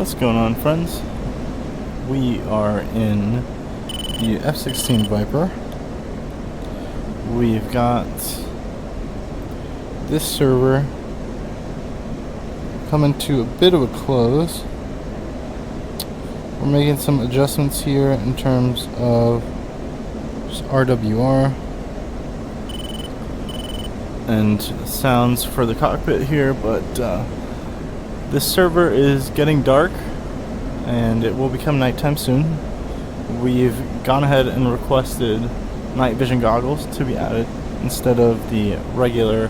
What's going on, friends? We are in the F-16 Viper. We've got this server coming to a bit of a close. We're making some adjustments here in terms of just RWR and sounds for the cockpit here, but this server is getting dark and it will become nighttime soon. We've gone ahead and requested night vision goggles to be added instead of the regular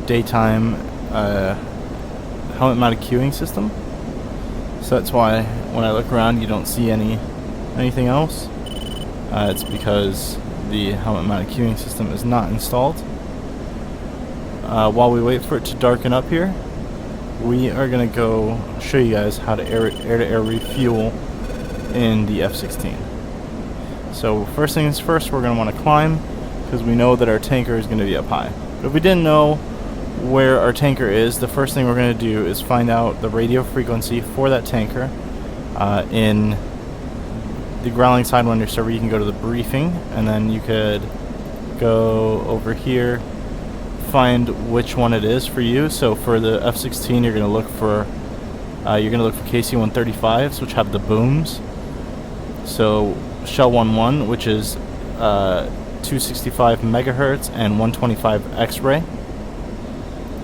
daytime helmet mounted queuing system. So that's why when I look around you don't see anything else. It's because the helmet mounted queuing system is not installed. While we wait for it to darken up here, we are going to go show you guys how to air-to-air refuel in the F-16. So first things first, we're going to want to climb because we know that our tanker is going to be up high. But if we didn't know where our tanker is, the first thing we're going to do is find out the radio frequency for that tanker. In the Growling Sidewinder server, you can go to the briefing, and then you could go over here, find which one it is for you. So for the F-16, you're going to look for KC-135s, which have the booms. So Shell 11, which is 265 megahertz and 125 X-ray.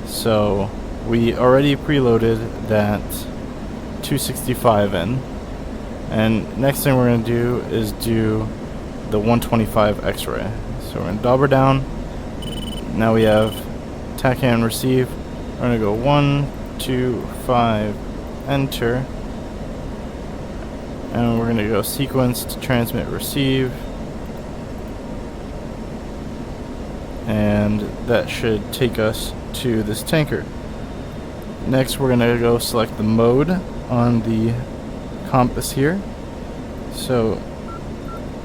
So we already preloaded that 265 in, and next thing we're going to do is do the 125 X-ray. So we're going to dauber down. Now we have TAC and receive. We're going to go 1, 2, 5, enter. And we're going to go sequence to transmit receive. And that should take us to this tanker. Next we're going to go select the mode on the compass here. So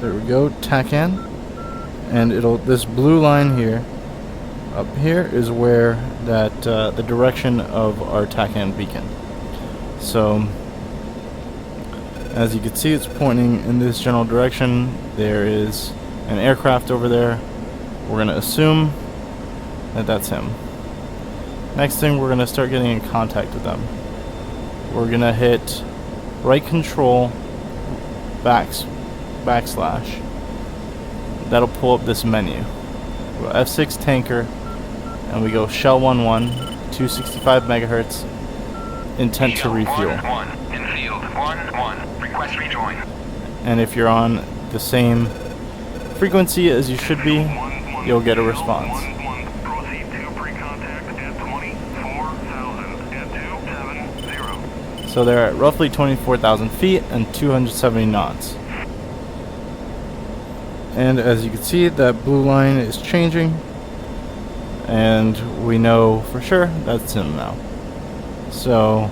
there we go, TACAN. And this blue line here up here is where that the direction of our TACAN beacon. So as you can see, it's pointing in this general direction. There is an aircraft over there. We're going to assume that that's him. Next thing, we're going to start getting in contact with them. We're going to hit right control backslash. That'll pull up this menu. We'll go F6 tanker, and we go Shell 11, 265 megahertz, intent to refuel. In field 1-1, request rejoin. And if you're on the same frequency as you should be, you'll get a response. Proceed to pre-contact at 24,000 at 270. So they're at roughly 24,000 feet and 270 knots. And as you can see, that blue line is changing, and we know for sure that's him now. So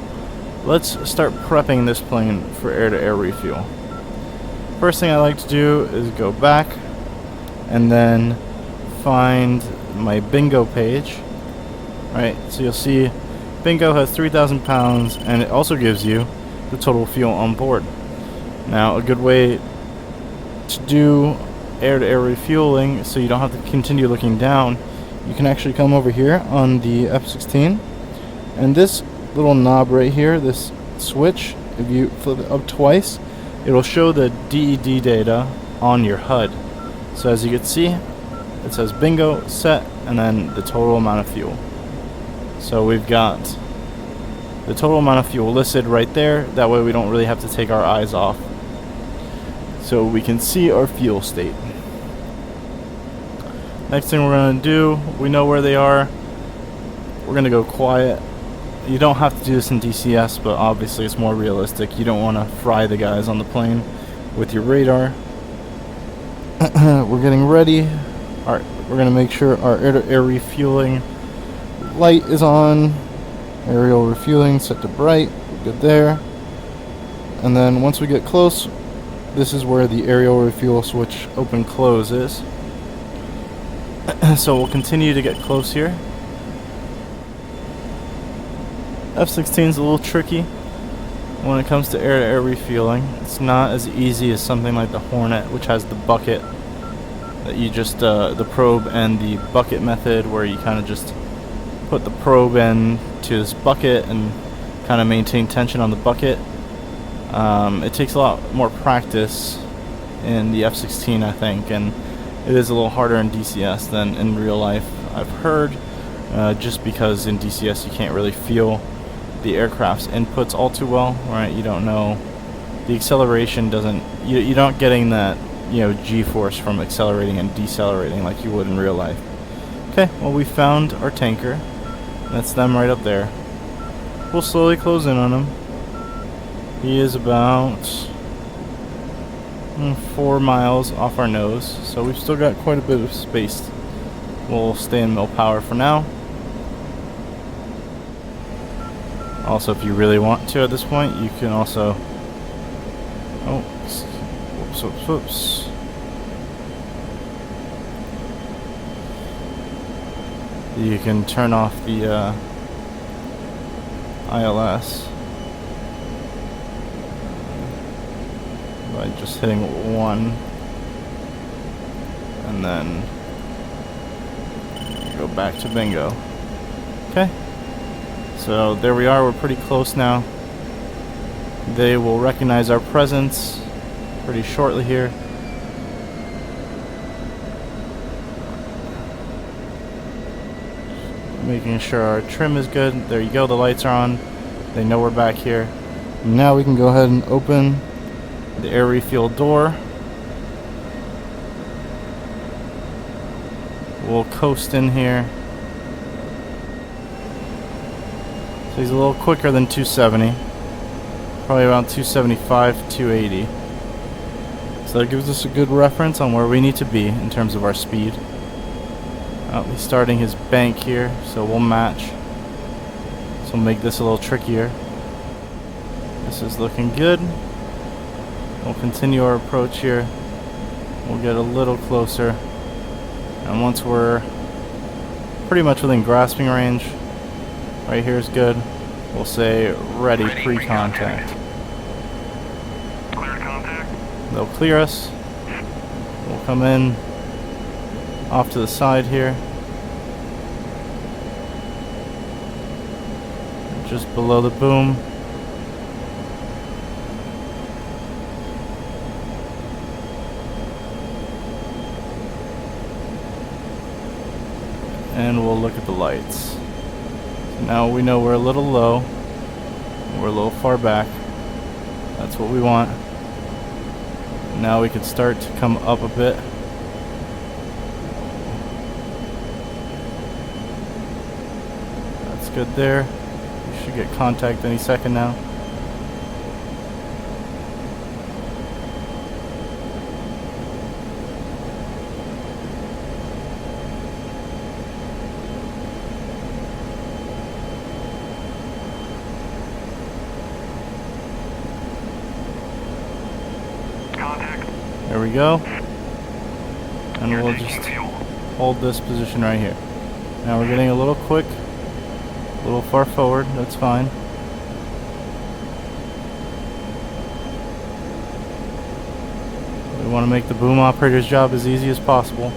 let's start prepping this plane for air-to-air refuel. First thing I like to do is go back and then find my bingo page. Right, so you'll see bingo has 3,000 pounds, and it also gives you the total fuel on board. Now, a good way to do air-to-air refueling so you don't have to continue looking down, you can actually come over here on the F-16, and this little knob right here, this switch, if you flip it up twice, it'll show the DED data on your HUD. So as you can see, it says bingo, set, and then the total amount of fuel. So we've got the total amount of fuel listed right there. That way we don't really have to take our eyes off. So we can see our fuel state. Next thing we're going to do, we know where they are. We're going to go quiet. You don't have to do this in DCS, but obviously it's more realistic. You don't want to fry the guys on the plane with your radar. We're getting ready. Alright, we're going to make sure our air-to-air refueling light is on. Aerial refueling set to bright. We're good there. And then once we get close, this is where the aerial refuel switch open close is. So we'll continue to get close here. F-16 is a little tricky when it comes to air-to-air refueling. It's not as easy as something like the Hornet, which has the bucket that you just the probe and the bucket method, where you kind of just put the probe into this bucket and kind of maintain tension on the bucket. It takes a lot more practice in the F-16, I think, and it is a little harder in DCS than in real life, I've heard, just because in DCS you can't really feel the aircraft's inputs all too well, right? You don't know, the acceleration doesn't, you're not getting that, G-force from accelerating and decelerating like you would in real life. Okay, well, we found our tanker. That's them right up there. We'll slowly close in on him. He is about 4 miles off our nose, so we've still got quite a bit of space. We'll stay in mill power for now. Also, if you really want to at this point, you can also... Oh, whoops. You can turn off the ILS by just hitting 1, and then go back to bingo. Okay, so there we are. We're pretty close now. They will recognize our presence pretty shortly here. Making sure our trim is good. There you go, the lights are on. They know we're back here. Now we can go ahead and open the air refuel door. We'll coast in here. So he's a little quicker than 270. Probably around 275, 280. So that gives us a good reference on where we need to be in terms of our speed. Oh, he's starting his bank here, so we'll match. So we'll make this a little trickier. This is looking good. We'll continue our approach here. We'll get a little closer. And once we're pretty much within grasping range, right here is good, we'll say ready pre-contact. Clear contact. They'll clear us. We'll come in off to the side here, just below the boom. And we'll look at the lights. So now we know we're a little low, we're a little far back. That's what we want. Now we can start to come up a bit. Good there. We should get contact any second now. Contact. There we go. And we'll just hold this position right here. Now we're getting a little quick. A little far forward, that's fine. We want to make the boom operator's job as easy as possible.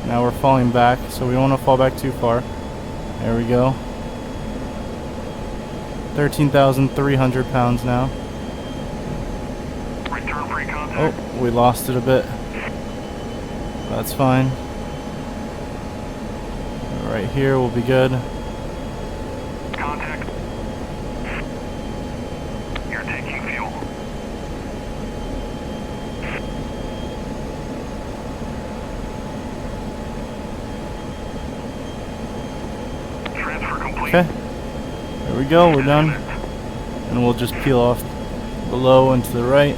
Now we're falling back, so we don't want to fall back too far. There we go. 13,300 pounds now. Return pre-contact. Oh, we lost it a bit. That's fine. Right here will be good. Contact. You're taking fuel. Transfer complete. Okay. There we go, we're done. And we'll just peel off below and to the right.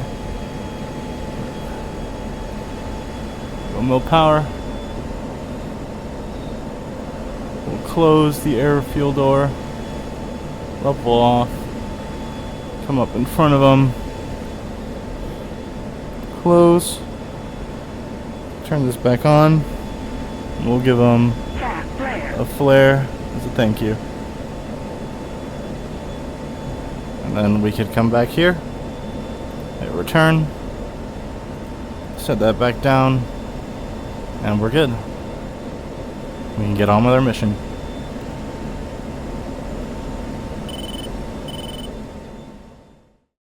Go mill power. Close the air fuel door, level off, come up in front of them, close, turn this back on, and we'll give them a flare as a thank you. And then we could come back here, hit return, set that back down, and we're good. We can get on with our mission.